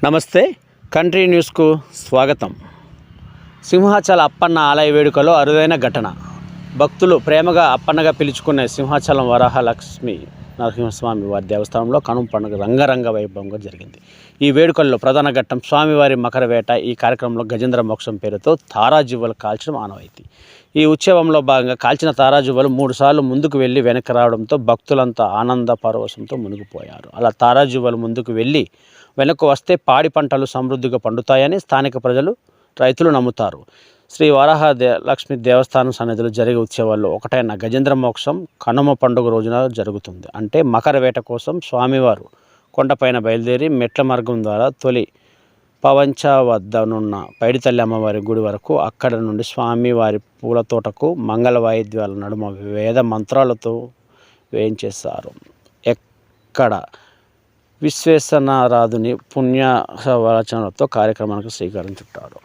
నమస్తే, కంట్రీ న్యూస్కు స్వాగతం. సింహాచల అప్పన్న ఆలయ వేడుకలో అరుదైన ఘటన. భక్తులు ప్రేమగా అప్పన్నగా పిలుచుకునే సింహాచలం వరాహలక్ష్మి నరసింహస్వామి వారి దేవస్థానంలో కనుమ పండుగ రంగరంగ వైభవంగా జరిగింది. ఈ వేడుకల్లో ప్రధాన ఘట్టం స్వామివారి మకర వేట. ఈ కార్యక్రమంలో గజేంద్ర మోక్షం పేరుతో తారాజువ్వలు కాల్చడం ఆనవాయితీ. ఈ ఉత్సవంలో భాగంగా కాల్చిన తారాజువ్వలు 3 సార్లు ముందుకు వెళ్ళి వెనక్కి రావడంతో భక్తులంతా ఆనంద పరవశంతో మునిగిపోయారు. అలా తారాజువ్వలు ముందుకు వెళ్ళి వెనక్కు వస్తే పాడి పంటలు సమృద్ధిగా పండుతాయని స్థానిక రైతులు నమ్ముతారు. శ్రీ వరాహ లక్ష్మి దేవస్థానం సన్నిధిలో జరిగే ఉత్సవాల్లో ఒకటైన గజేంద్ర మోక్షం కనుమ పండుగ రోజున జరుగుతుంది. అంటే మకర వేట కోసం స్వామివారు కొండపైన బయలుదేరి మెట్ల మార్గం ద్వారా తొలి పవంచ వద్దనున్న పైడితల్లి అమ్మవారి గుడి వరకు, అక్కడ నుండి స్వామివారి పూల తోటకు మంగళ వాయిద్యాల నడుమ వేద మంత్రాలతో వేయించేస్తారు. ఎక్కడ విశ్వేశ్వరనాథుని పుణ్యవచనలతో కార్యక్రమానికి శ్రీకారం చుట్టారు.